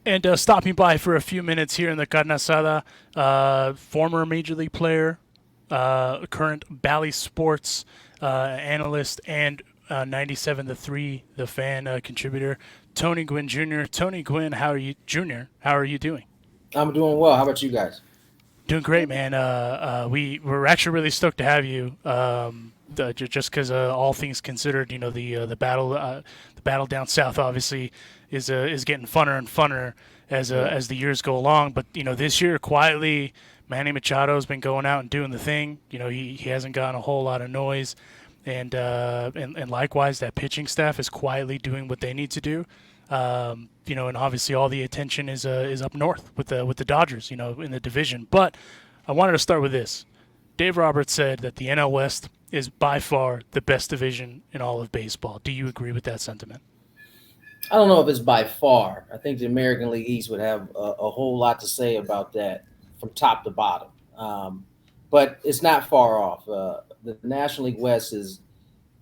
And stopping by for a few minutes here in the Carne Asada, former Major League player, current Bally Sports analyst, and 97 the 3, the fan contributor, Tony Gwynn Jr. Tony Gwynn, how are you, Jr.? How are you doing? I'm doing well. How about you guys? Doing great, man. We're actually really stoked to have you. Just because all things considered, the battle down south obviously is getting funner and funner Yeah. as the years go along. But this year quietly, Manny Machado's been going out and doing the thing. He hasn't gotten a whole lot of noise, and likewise that pitching staff is quietly doing what they need to do. And obviously all the attention is up north with the Dodgers, in the division. But I wanted to start with this. Dave Roberts said that the NL West is by far the best division in all of baseball. Do you agree with that sentiment? I don't know if it's by far. I think the American League East would have a whole lot to say about that from top to bottom. But it's not far off. The National League West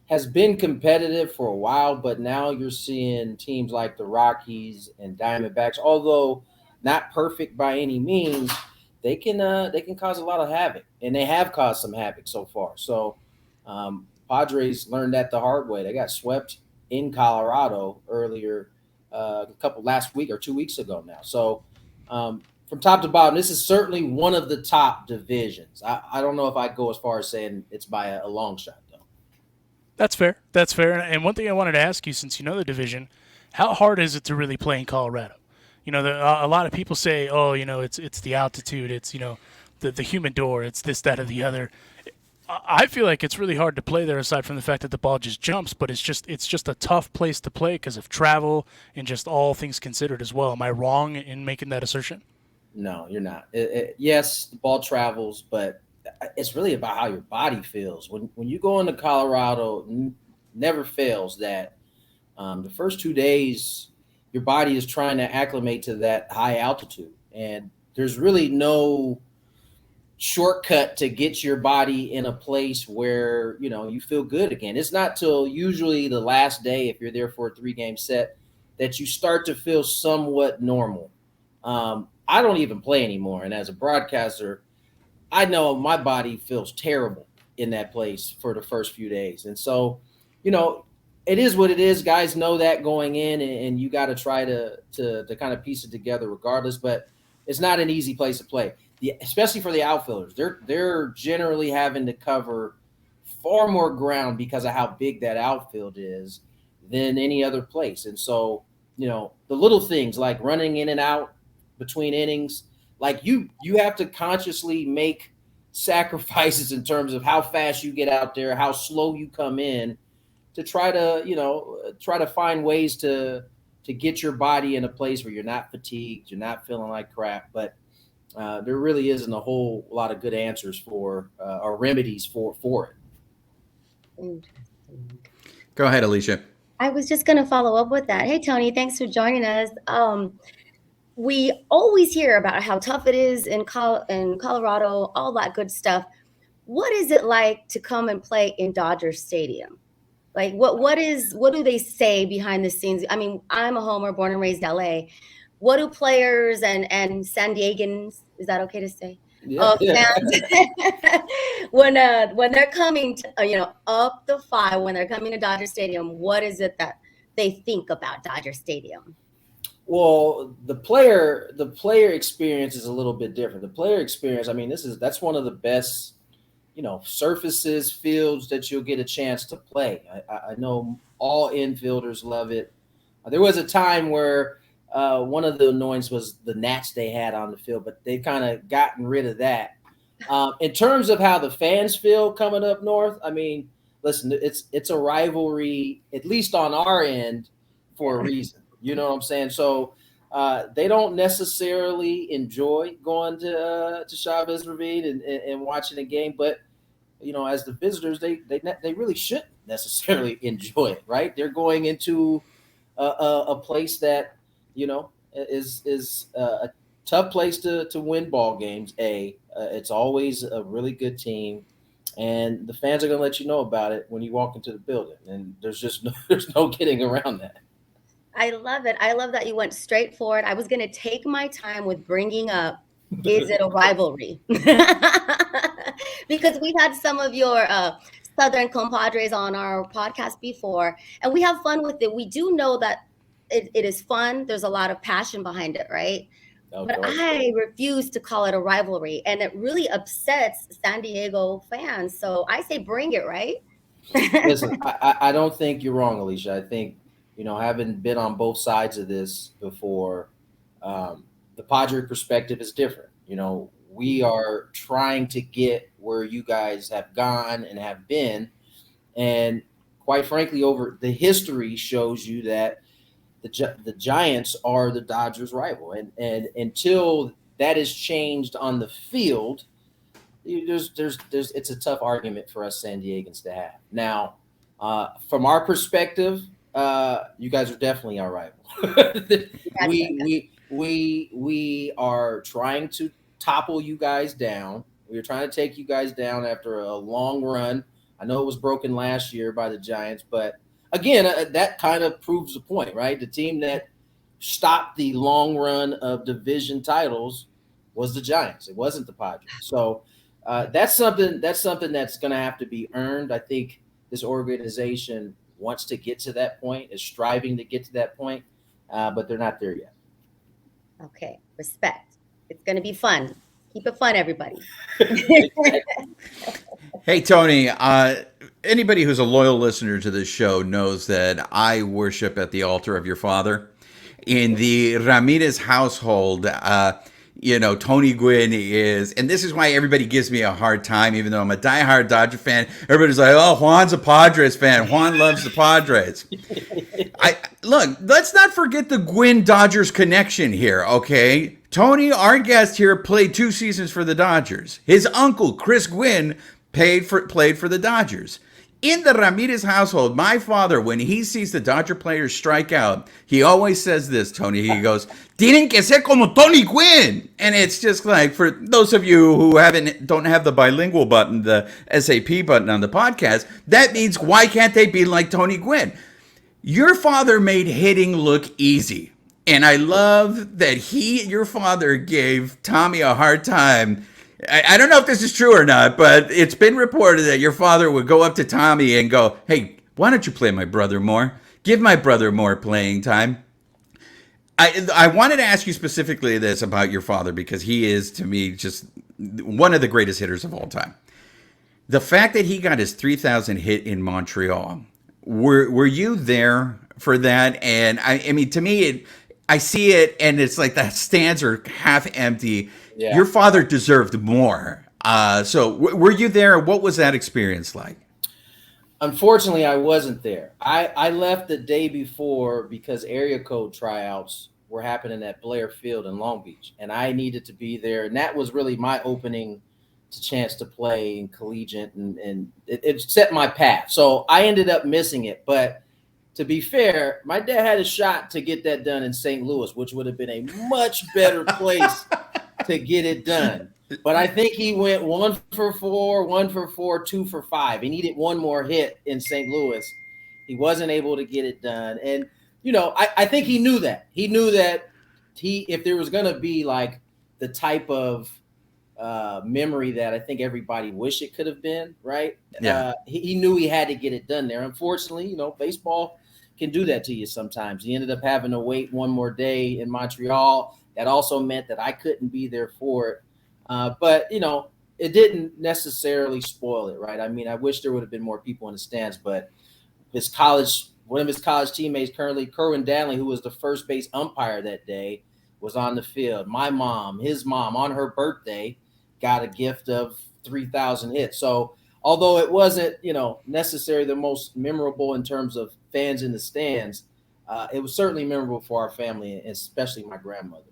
has been competitive for a while, but now you're seeing teams like the Rockies and Diamondbacks, although not perfect by any means, they can cause a lot of havoc, and they have caused some havoc so far. So Padres learned that the hard way. They got swept in Colorado earlier, a couple last week or 2 weeks ago now. So from top to bottom, this is certainly one of the top divisions. I don't know if I'd go as far as saying it's by a long shot, though. That's fair. That's fair. And one thing I wanted to ask you, since you know the division, how hard is it to really play in Colorado? A lot of people say, oh, it's the altitude, it's the humidor, it's this, that, or the other. I feel like it's really hard to play there, aside from the fact that the ball just jumps. But it's just a tough place to play because of travel and just all things considered as well. Am I wrong in making that assertion? No, you're not. Yes, the ball travels, but it's really about how your body feels. When you go into Colorado, never fails that the first 2 days, your body is trying to acclimate to that high altitude, and there's really no shortcut to get your body in a place where you feel good again. It's not till usually the last day, if you're there for a 3 game set, that you start to feel somewhat normal. I don't even play anymore, and as a broadcaster, I know my body feels terrible in that place for the first few days. And so, you know, it is what it is. Guys know that going in, and you got to try to kind of piece it together regardless. But it's not an easy place to play, especially for the outfielders. They're generally having to cover far more ground because of how big that outfield is than any other place. And so, the little things like running in and out between innings, like you have to consciously make sacrifices in terms of how fast you get out there, how slow you come in, to try to find ways to get your body in a place where you're not fatigued, you're not feeling like crap. But there really isn't a whole lot of good answers for or remedies for it. Interesting. Go ahead, Alysha. I was just going to follow up with that. Hey, Tony, thanks for joining us. We always hear about how tough it is in Colorado, all that good stuff. What is it like to come and play in Dodger Stadium? Like what do they say behind the scenes? I mean, I'm a homer, born and raised LA. What do players and San Diegans, is that okay to say? Yeah, yeah. Fans when they're coming to, up the five, when they're coming to Dodger Stadium, what is it that they think about Dodger Stadium? Well, the player experience is a little bit different. The player experience, I mean, that's one of the best, surfaces, fields that you'll get a chance to play. I know all infielders love it. There was a time where one of the annoyances was the gnats they had on the field, but they've kind of gotten rid of that. In terms of how the fans feel coming up north, I mean, listen, it's a rivalry, at least on our end, for a reason. You know what I'm saying? So they don't necessarily enjoy going to Chavez Ravine and watching a game, but as the visitors, they really shouldn't necessarily enjoy it, right? They're going into a place that is a tough place to win ball games. It's always a really good team, and the fans are going to let you know about it when you walk into the building, and there's no getting around that. I love it. I love that you went straight for it. I was going to take my time with bringing up, is it a rivalry? Because we've had some of your Southern compadres on our podcast before, and we have fun with it. We do know that it is fun. There's a lot of passion behind it, right? Of But course. I refuse to call it a rivalry, and it really upsets San Diego fans. So I say bring it, right? Listen, I don't think you're wrong, Alysha. I think, having been on both sides of this before, the Padre perspective is different. We are trying to get where you guys have gone and have been. And quite frankly, over the history shows you that the Giants are the Dodgers' rival. And until that is changed on the field, it's a tough argument for us San Diegans to have. Now, from our perspective, you guys are definitely our rival. we are trying to topple you guys down. We are trying to take you guys down after a long run. I know it was broken last year by the Giants, but again, that kind of proves the point, right? The team that stopped the long run of division titles was the Giants. It wasn't the Padres. So that's something that's going to have to be earned. I think this organization wants to get to that point, is striving to get to that point, but they're not there yet. Okay, respect. It's going to be fun. Keep it fun, everybody. Hey, Tony, anybody who's a loyal listener to this show knows that I worship at the altar of your father. In the Ramirez household, Tony Gwynn is, and this is why everybody gives me a hard time, even though I'm a diehard Dodger fan. Everybody's like, oh, Juan's a Padres fan. Juan loves the Padres. Look, let's not forget the Gwynn Dodgers connection here, okay? Tony, our guest here, played 2 seasons for the Dodgers. His uncle, Chris Gwynn, played for the Dodgers. In the Ramirez household, my father, when he sees the Dodger players strike out, he always says this, Tony. He goes, "Tienen que ser como Tony Gwynn." And it's just like, for those of you who don't have the bilingual button, the SAP button on the podcast, that means why can't they be like Tony Gwynn? Your father made hitting look easy. And I love that your father gave Tommy a hard time. I don't know if this is true or not, but it's been reported that your father would go up to Tommy and go, "Hey, why don't you play my brother more? Give my brother more playing time." I wanted to ask you specifically this about your father because he is, to me, just one of the greatest hitters of all time. The fact that he got his 3,000 hit in Montreal, were you there for that? And I mean, to me, I see it, and it's like the stands are half empty. Yeah. Your father deserved more. So were you there? What was that experience like? Unfortunately, I wasn't there. I left the day before because area code tryouts were happening at Blair Field in Long Beach, and I needed to be there. And that was really my opening chance to play in collegiate, and it set my path. So I ended up missing it. But to be fair, my dad had a shot to get that done in St. Louis, which would have been a much better place to get it done. But I think he went 1 for 4, 1 for 4, 2 for 5. He needed one more hit in St. Louis. He wasn't able to get it done. And, I think he knew that. He knew that if there was going to be like the type of memory that I think everybody wish it could have been, right? Yeah. He knew he had to get it done there. Unfortunately, baseball can do that to you sometimes. He ended up having to wait one more day in Montreal. That also meant that I couldn't be there for it. But, it didn't necessarily spoil it, right? I mean, I wish there would have been more people in the stands, but one of his college teammates, currently Kerwin Danley, who was the first base umpire that day, was on the field. My mom, his mom, on her birthday, got a gift of 3,000 hits. So although it wasn't, necessarily the most memorable in terms of fans in the stands, it was certainly memorable for our family, especially my grandmother.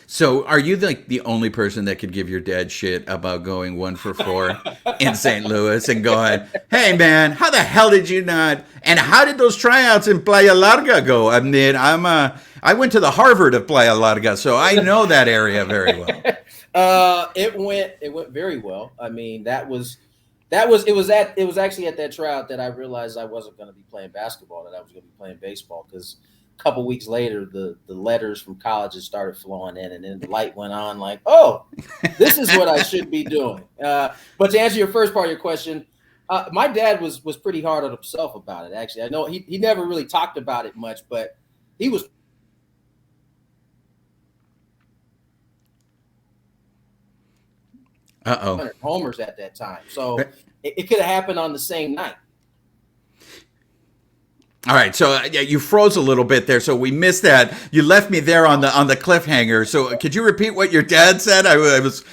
So are you like the only person that could give your dad shit about going 1 for 4 in St. Louis and going, "Hey man, how the hell did you not? And how did those tryouts in Playa Larga go?" I mean, I went to the Harvard of Playa Larga, so I know that area very well. It went very well. I mean, it was actually at that tryout that I realized I wasn't going to be playing basketball, that I was going to be playing baseball, because couple weeks later, the letters from colleges started flowing in, and then the light went on like, oh, this is what I should be doing. But to answer your first part of your question, my dad was pretty hard on himself about it, actually. I know he never really talked about it much, but he was homers at that time. So it could have happened on the same night. All right, so you froze a little bit there, so we missed that. You left me there on the cliffhanger. So could you repeat what your dad said? I was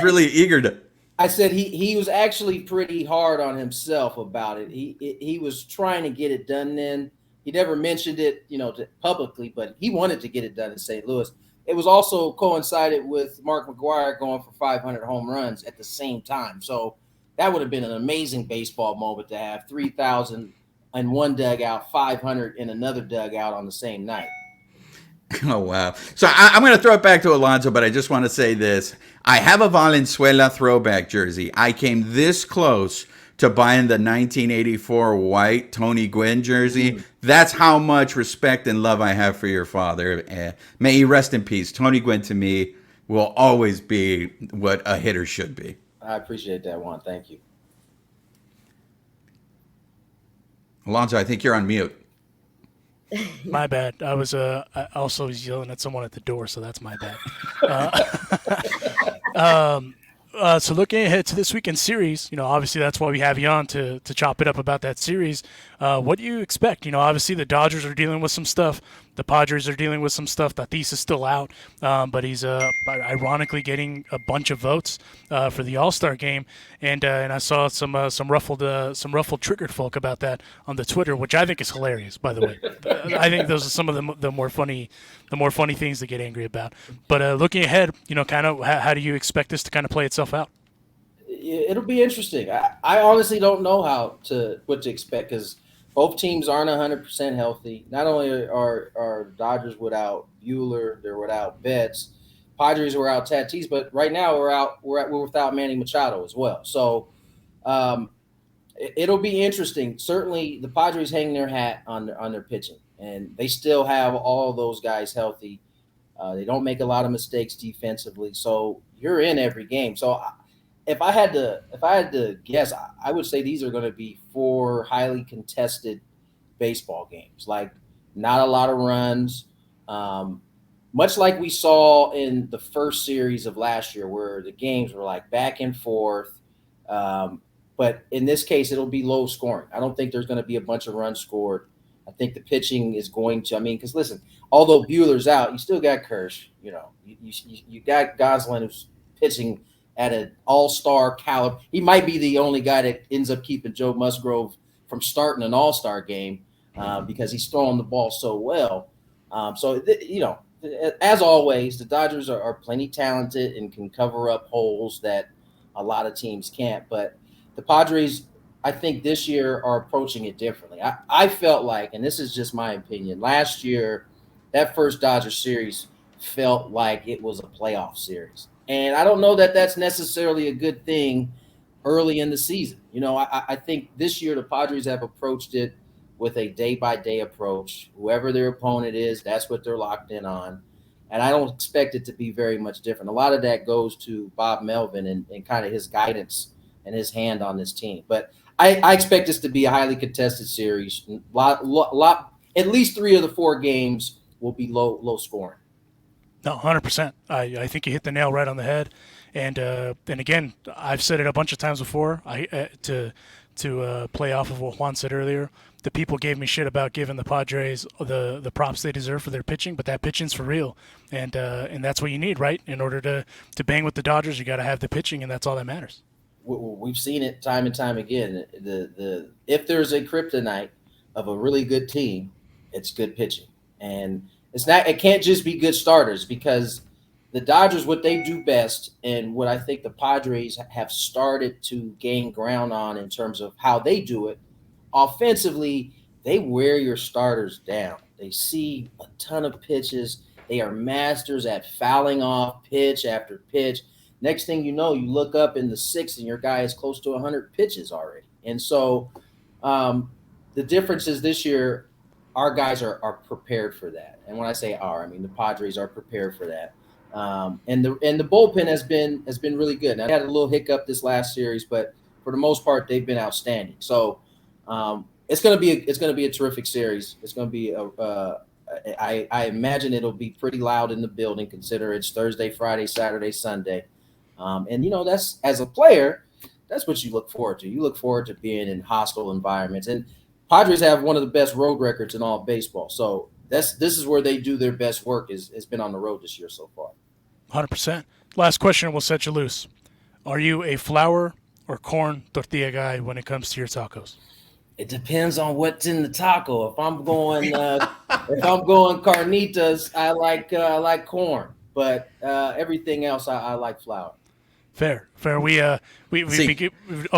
really eager to. I said he was actually pretty hard on himself about it. He was trying to get it done then. He never mentioned it, publicly, but he wanted to get it done in St. Louis. It was also coincided with Mark McGwire going for 500 home runs at the same time. So that would have been an amazing baseball moment to have 3,000 in one dugout, 500 in another dugout on the same night. Oh, wow. So I'm going to throw it back to Alonso, but I just want to say this. I have a Valenzuela throwback jersey. I came this close to buying the 1984 white Tony Gwynn jersey. Mm-hmm. That's how much respect and love I have for your father. May he rest in peace. Tony Gwynn, to me, will always be what a hitter should be. I appreciate that, Juan. Thank you. Alonso, I think you're on mute. My bad. I also was yelling at someone at the door, so that's my bad. So looking ahead to this weekend series, obviously that's why we have you on to chop it up about that series. What do you expect? Obviously the Dodgers are dealing with some stuff. The Padres are dealing with some stuff. Tatis is still out, but he's ironically getting a bunch of votes for the All-Star game, and I saw some ruffled triggered folk about that on the Twitter, which I think is hilarious. By the way, I think those are some of the more funny things to get angry about. But looking ahead, kind of how do you expect this to kind of play itself out? It'll be interesting. I honestly don't know what to expect because both teams aren't 100% healthy. Not only are Dodgers without Buehler, they're without Betts. Padres were out Tatis, but right now we're without Manny Machado as well. So it'll be interesting. Certainly, the Padres hang their hat on their pitching, and they still have all those guys healthy. They don't make a lot of mistakes defensively, so you're in every game. So if I had to guess, I would say these are going to be 4 highly contested baseball games. Like not a lot of runs, much like we saw in the first series of last year, where the games were like back and forth. But in this case, it'll be low scoring. I don't think there's going to be a bunch of runs scored. I think the pitching is going to. Because listen, although Buehler's out, you still got Kersh. You got Goslin who's pitching at an all-star caliber. He might be the only guy that ends up keeping Joe Musgrove from starting an all-star game because he's throwing the ball so well. As always, the Dodgers are plenty talented and can cover up holes that a lot of teams can't. But the Padres, I think this year are approaching it differently. I felt like, and this is just my opinion, last year, that first Dodger series felt like it was a playoff series. And I don't know that that's necessarily a good thing early in the season. I think this year the Padres have approached it with a day-by-day approach. Whoever their opponent is, that's what they're locked in on. And I don't expect it to be very much different. A lot of that goes to Bob Melvin and kind of his guidance and his hand on this team. But I expect this to be a highly contested series. At least 3 of the 4 games will be low scoring. No, 100%. I think you hit the nail right on the head, and again, I've said it a bunch of times before. To play off of what Juan said earlier, the people gave me shit about giving the Padres the props they deserve for their pitching, but that pitching's for real, and that's what you need, right? In order to bang with the Dodgers, you got to have the pitching, and that's all that matters. We've seen it time and time again. If there's a kryptonite of a really good team, it's good pitching, and it can't just be good starters, because the Dodgers, what they do best, and what I think the Padres have started to gain ground on in terms of how they do it, offensively, they wear your starters down. They see a ton of pitches. They are masters at fouling off pitch after pitch. Next thing you know, you look up in the 6th and your guy is close to 100 pitches already. And so the differences this year our guys are prepared for that. And when I say our, I mean the Padres are prepared for that. And the bullpen has been really good. Now, they had a little hiccup this last series, but for the most part, they've been outstanding. So it's gonna be a terrific series. It's gonna be I imagine it'll be pretty loud in the building. Consider it's Thursday, Friday, Saturday, Sunday, and that's, as a player, that's what you look forward to. You look forward to being in hostile environments, and Padres have one of the best road records in all of baseball. So this is where they do their best work. Has been on the road this year so far. 100%. Last question, we'll set you loose. Are you a flour or corn tortilla guy when it comes to your tacos? It depends on what's in the taco. If I'm going carnitas, I like corn, but everything else I like flour. Fair. See, go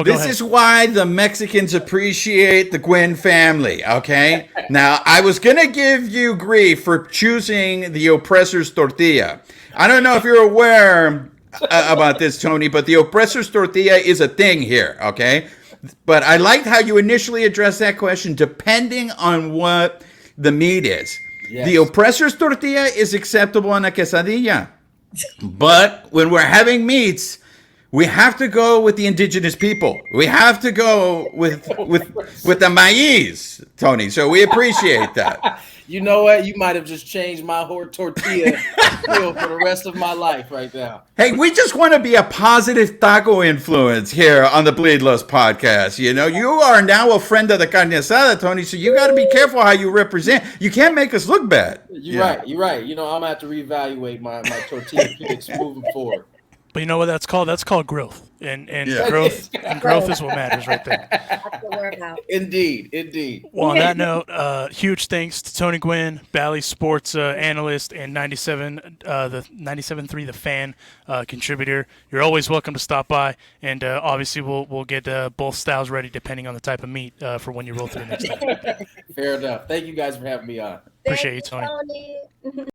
this ahead. is why the Mexicans appreciate the Gwynn family, okay? Now, I was going to give you grief for choosing the oppressor's tortilla. I don't know if you're aware about this, Tony, but the oppressor's tortilla is a thing here, okay? But I liked how you initially addressed that question, depending on what the meat is. Yes. The oppressor's tortilla is acceptable in a quesadilla. But when we're having meats, we have to go with the indigenous people. We have to go with the maíz, Tony. So we appreciate that. You know what? You might have just changed my whole tortilla feel for the rest of my life right now. Hey, we just want to be a positive taco influence here on the Bleedless podcast. You are now a friend of the carne asada, Tony, so you got to be careful how you represent. You can't make us look bad. You're right. I'm going to have to reevaluate my tortilla picks moving forward. But you know what that's called? That's called growth. And Yeah. growth is what matters right there. That's what we're about. Indeed. Well, on that note, huge thanks to Tony Gwynn, Bally sports analyst, and 97.3 The Fan contributor. You're always welcome to stop by, and obviously we'll get both styles ready depending on the type of meat for when you roll through next time. Fair enough. Thank you guys for having me on. Appreciate you, Thank Tony. Tony.